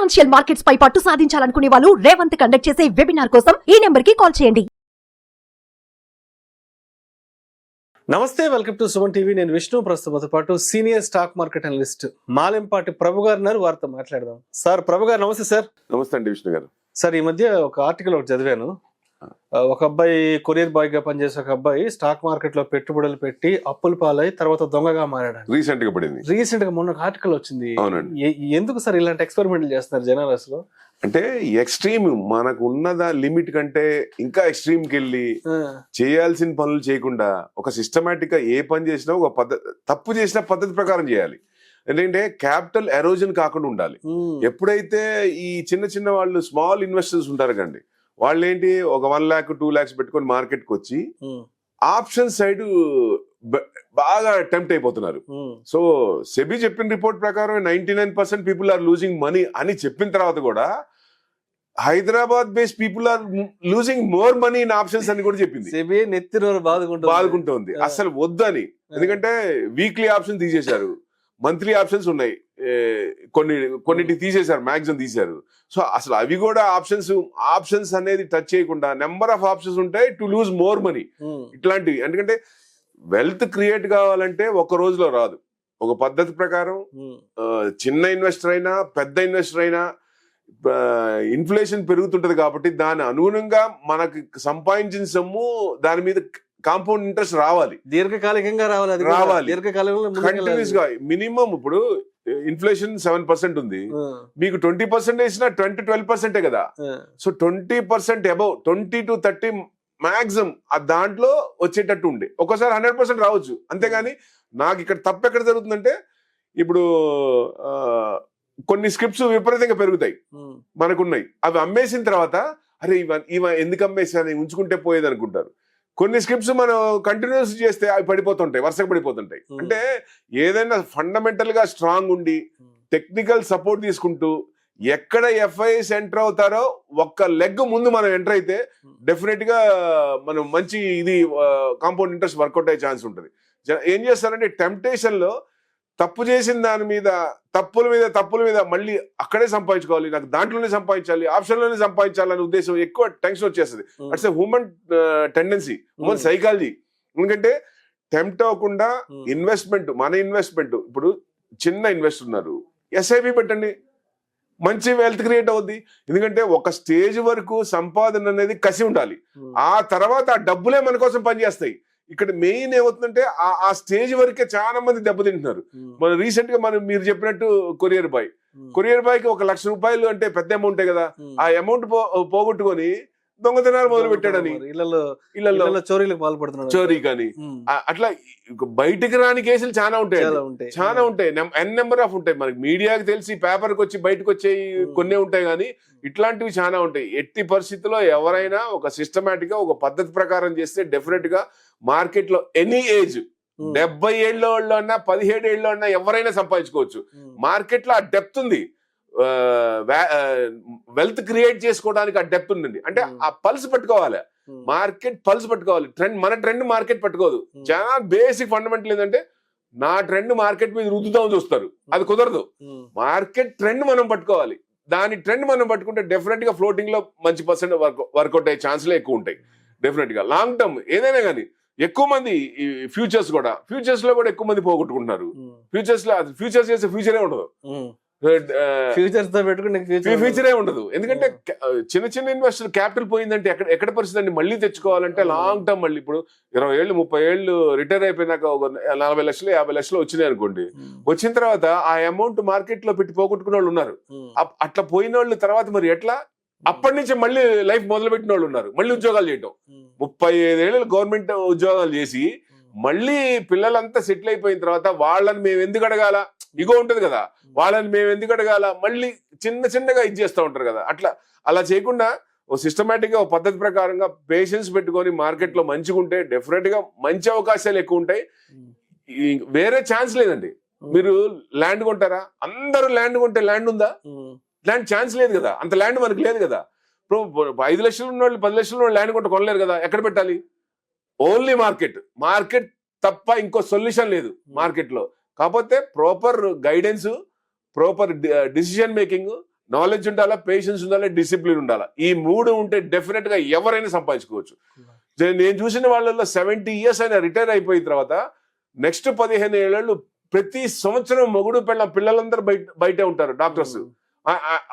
Financial markets పై పట్టు సాధించాలనుకునే వాళ్ళు Revanth conduct చేసే వెబినార్ కోసం ఈ నెంబర్ కి కాల్ చేయండి. నమస్తే, వెల్కమ్ టు సుమన్ టీవీ. నేను విష్ణు. ప్రస్తుతంతో పాటు senior stock market analyst Malempati Prabhu గారు ఉన్నారు. వారితో మాట్లాడదాం. సార్, ప్రభు గారు నమస్తే. సార్ నమస్తే అండి విష్ణు గారు. సార్, ఈ మధ్య ఒక ఆర్టికల్ ఒకటి చదివాను. ఒక అబ్బాయి కొరియర్ బాయ్ గా పనిచేసే ఒక అబ్బాయి స్టాక్ మార్కెట్ లో పెట్టుబడులు పెట్టి అప్పుల పాలై తర్వాత దొంగగా మారాడు. రీసెంట్ గా మొన్న ఒక ఆర్టికల్ వచ్చింది. ఎందుకు సార్ ఇలాంటి ఎక్స్పెరిమెంట్లు చేస్తున్నారు జనాలు? అసలు అంటే ఎక్స్ట్రీమ్ మనకు ఉన్నదా లిమిట్ కంటే ఇంకా ఎక్స్ట్రీమ్ కి వెళ్ళి చేయాల్సిన పనులు చేయకుండా ఒక సిస్టమేటిక్ గా ఏ పని చేసినా ఒక పద్ధతి, తప్పు చేసిన పద్ధతి ప్రకారం చేయాలి. ఎందుకంటే క్యాపిటల్ ఎరోజన్ కాకుండా ఉండాలి. ఎప్పుడైతే ఈ చిన్న చిన్న వాళ్ళు స్మాల్ ఇన్వెస్టర్స్ ఉంటారు కండి, వాళ్ళు ఏంటి ఒక 1 lakh 2 lakhs పెట్టుకొని మార్కెట్ కి వచ్చి ఆప్షన్ సైడ్ బాగా టెంప్ట్ అయిపోతున్నారు. సో సెబీ చెప్పిన రిపోర్ట్ ప్రకారం 99% పీపుల్ ఆర్ లూజింగ్ మనీ అని చెప్పిన తర్వాత కూడా Hyderabad based people are losing more money in options అని కూడా చెప్పింది. సెబీ నెత్తి బాదుకుంటుంది. అసలు వద్దని. ఎందుకంటే వీక్లీ ఆప్షన్ తీసేశారు, మంత్లీ ఆప్షన్స్ ఉన్నాయి, కొన్నిటి తీసేశారు, మ్యాక్సిమం తీశారు. సో అసలు అవి కూడా ఆప్షన్స్ అనేది టచ్ చేయకుండా నెంబర్ ఆఫ్ ఆప్షన్స్ ఉంటాయి టు లూజ్ మోర్ మనీ. ఇట్లాంటివి ఎందుకంటే వెల్త్ క్రియేట్ కావాలంటే ఒక రోజులో రాదు. ఒక పద్ధతి ప్రకారం చిన్న ఇన్వెస్టర్ అయినా పెద్ద ఇన్వెస్టర్ అయినా ఇన్ఫ్లేషన్ పెరుగుతుంటది కాబట్టి దాని అనుగుణంగా మనకి సంపాదించిన సొమ్ము దాని మీద కాంపౌండ్ ఇంట్రెస్ట్ రావాలి, దీర్ఘకాలికంగా రావాలి. కంటిన్యూస్ గా మినిమం ఇప్పుడు ఇన్ఫ్లేషన్ 7% ఉంది, మీకు 20% వేసినా 10-12% కదా. సో 20% అబౌవ్ 20 to 30 మాక్సిమం ఆ దాంట్లో వచ్చేటట్టు ఉండే. ఒక్కోసారి 100% రావచ్చు. అంతేగాని నాకు ఇక్కడ తప్పు ఎక్కడ జరుగుతుందంటే, ఇప్పుడు కొన్ని స్క్రిప్ట్స్ విపరీతంగా పెరుగుతాయి మనకున్నాయి, అవి అమ్మేసిన తర్వాత అరే ఇవ ఎందుకు అమ్మేసాను, ఉంచుకుంటే పోయేది అనుకుంటారు. కొన్ని స్క్రిప్ట్స్ మనం కంటిన్యూస్ చేస్తే అవి పడిపోతుంటాయి, వరుసగా పడిపోతుంటాయి. అంటే ఏదైనా ఫండమెంటల్ గా స్ట్రాంగ్ ఉండి టెక్నికల్ సపోర్ట్ తీసుకుంటూ ఎక్కడ ఎఫ్ఐఎస్ ఎంటర్ అవుతారో ఒక్క లెగ్ ముందు మనం ఎంటర్ అయితే డెఫినెట్ గా మనం మంచి ఇది కాంపౌండ్ ఇంట్రెస్ట్ వర్కౌట్ అయ్యే ఛాన్స్ ఉంటుంది. ఏం చేస్తారంటే టెంప్టేషన్ లో తప్పు చేసిన దాని మీద తప్పుల మీద మళ్ళీ అక్కడే సంపాదించుకోవాలి, నాకు దాంట్లోనే సంపాదించాలి, ఆప్షన్లోనే సంపాదించాలనే ఉద్దేశం ఎక్కువ టెన్షన్ వచ్చేస్తుంది. అట్స్ హ్యూమన్ టెండెన్సీ, హ్యూమన్ సైకాలజీ. ఎందుకంటే టెంప్ట్ అవ్వకుండా మన ఇన్వెస్ట్మెంట్ ఇప్పుడు చిన్న ఇన్వెస్టర్ ఉన్నారు, ఎస్ఐపి పెట్టండి, మంచి వెల్త్ క్రియేట్ అవుద్ది. ఎందుకంటే ఒక స్టేజ్ వరకు సంపాదన అనేది కసి ఉండాలి, ఆ తర్వాత ఆ డబ్బులే మన కోసం పనిచేస్తాయి. ఇక్కడ మెయిన్ ఏమవుతుందంటే ఆ స్టేజ్ వరకే చాలా మంది దెబ్బతింటున్నారు. మన రీసెంట్ గా మీరు చెప్పినట్టు కొరియర్ బాయ్ కి 1 లక్ష రూపాయలు అంటే పెద్ద అమౌంటే కదా. ఆ అమౌంట్ పోగొట్టుకొని దొంగతనాలు మొదలు పెట్టాడని, ఇళ్లలో చోరీలకు పాల్పడుతున్నాడు, చోరీ కానీ అట్లా బయటికి రాని కేసులు చాలా ఉంటాయి. ఎన్ నెంబర్ ఆఫ్ ఉంటాయి. మనకి మీడియాకి తెలిసి పేపర్కి వచ్చి బయటకు వచ్చేవి కొన్నే ఉంటాయి, కానీ ఇట్లాంటివి చాలా ఉంటాయి. ఎట్టి పరిస్థితుల్లో ఎవరైనా ఒక సిస్టమేటిక్ గా ఒక పద్ధతి ప్రకారం చేస్తే డెఫినెట్ గా మార్కెట్ లో ఎనీ ఏజ్ 70 ఏళ్ళ వాళ్ళు అన్నా 17 ఏళ్ళ అన్నా ఎవరైనా సంపాదించుకోవచ్చు. మార్కెట్ లో ఆ డెప్త్ ఉంది, వెల్త్ క్రియేట్ చేసుకోవడానికి ఆ డెప్త్ ఉందండి. అంటే ఆ పల్స్ పట్టుకోవాలి, మార్కెట్ పల్స్ పట్టుకోవాలి. మన ట్రెండ్ మార్కెట్ పట్టుకోదు. చాలా బేసిక్ ఫండమెంటల్ ఏంటంటే నా ట్రెండ్ మార్కెట్ మీద రుద్దుదాం చూస్తారు, అది కుదరదు. మార్కెట్ ట్రెండ్ మనం పట్టుకోవాలి. దాని ట్రెండ్ మనం పట్టుకుంటే డెఫినెట్ గా ఫ్లోటింగ్ లో మంచి పర్సెంట్ వర్కౌట్ అయ్యే ఛాన్స్లే ఎక్కువ ఉంటాయి. డెఫినెట్ గా లాంగ్ టర్మ్ ఏదైనా కానీ ఎక్కువ మంది ఫ్యూచర్స్ లో కూడా ఎక్కువ మంది పోగొట్టుకుంటున్నారు. ఫ్యూచర్స్ చేసే ఫ్యూచరే ఉండదు, ఫ్యూచరే ఉండదు. ఎందుకంటే చిన్న ఇన్వెస్టర్ క్యాపిటల్ పోయిందంటే ఎక్కడ పరిస్థితి అండి, మళ్ళీ తెచ్చుకోవాలంటే లాంగ్ టర్మ్. మళ్ళీ ఇప్పుడు 20 ఏళ్ళు 30 ఏళ్ళు రిటైర్ అయిపోయినాక ఒక 40 లక్షలు 50 లక్షలు వచ్చినాయి అనుకోండి, వచ్చిన తర్వాత ఆ అమౌంట్ మార్కెట్ లో పెట్టి పోగొట్టుకున్న వాళ్ళు ఉన్నారు. అట్లా పోయిన వాళ్ళు తర్వాత మరి ఎట్లా, అప్పటి నుంచి మళ్ళీ లైఫ్ మొదలు పెట్టిన వాళ్ళు ఉన్నారు. మళ్ళీ ఉద్యోగాలు చేయటం, 35 ఏళ్ళు గవర్నమెంట్ ఉద్యోగాలు చేసి మళ్ళీ పిల్లలంతా సెటిల్ అయిపోయిన తర్వాత వాళ్ళని మేము ఎందుకు అడగాల, ఇగో ఉంటది కదా, వాళ్ళని మేము ఎందుకు అడగాల, మళ్ళీ చిన్నగా ఇది చేస్తూ ఉంటారు కదా. అలా చేయకుండా ఓ సిస్టమేటిక్ గా ఒక పద్ధతి ప్రకారంగా పేషెన్స్ పెట్టుకొని మార్కెట్ లో మంచిగా ఉంటే డెఫినెట్ గా మంచి అవకాశాలు ఎక్కువ ఉంటాయి. వేరే ఛాన్స్ లేదండి. మీరు ల్యాండ్ కొంటారా, అందరూ ల్యాండ్ కొంటే ల్యాండ్ ఉందా? ల్యాండ్ ఛాన్స్ లేదు కదా, అంత ల్యాండ్ మనకు లేదు కదా. ఇప్పుడు 5 లక్షలు ఉన్న వాళ్ళు 10 లక్షల ల్యాండ్ కొంటే కొనలేరు కదా. ఎక్కడ పెట్టాలి? ఓన్లీ మార్కెట్ తప్ప ఇంకో సొల్యూషన్ లేదు మార్కెట్ లో. కాకపోతే proper guidance, proper decision making knowledge ఉండాలా, పేషెన్స్ ఉండాలా, డిసిప్లిన్ ఉండాలా. ఈ 3 ఉంటే డెఫినెట్ గా ఎవరైనా సంపాదించుకోవచ్చు. నేను చూసిన వాళ్ళలో 70 years అయినా రిటైర్ అయిపోయిన తర్వాత నెక్స్ట్ 15 ఏళ్ళు ప్రతి సంవత్సరం మొగుడు పిల్లలందరూ బయటే ఉంటారు డాక్టర్స్.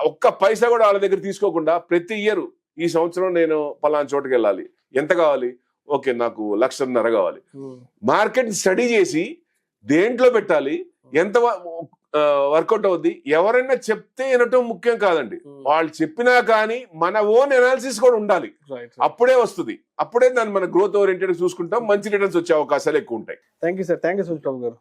ఒక్క పైసా కూడా వాళ్ళ దగ్గర తీసుకోకుండా ప్రతి ఇయర్ ఈ సంవత్సరం నేను పలానా చోటుకి వెళ్ళాలి, ఎంత కావాలి, ఓకే నాకు 1,50,000 కావాలి. మార్కెట్ స్టడీ చేసి దేంట్లో పెట్టాలి, ఎంత వర్కౌట్ అవుద్ది, ఎవరైనా చెప్తే వినటం ముఖ్యం కాదండి. వాళ్ళు చెప్పినా కానీ మన ఓన్ అనాలిసిస్ కూడా ఉండాలి. అప్పుడే వస్తుంది. అప్పుడే దాన్ని మన గ్రోత్ ఓరియంటెడ్ చూసుకుంటాం, మంచి రిటర్న్స్ వచ్చే అవకాశాలు ఎక్కువ ఉంటాయి. Thank you sir, thank you Suresh Babu గారు.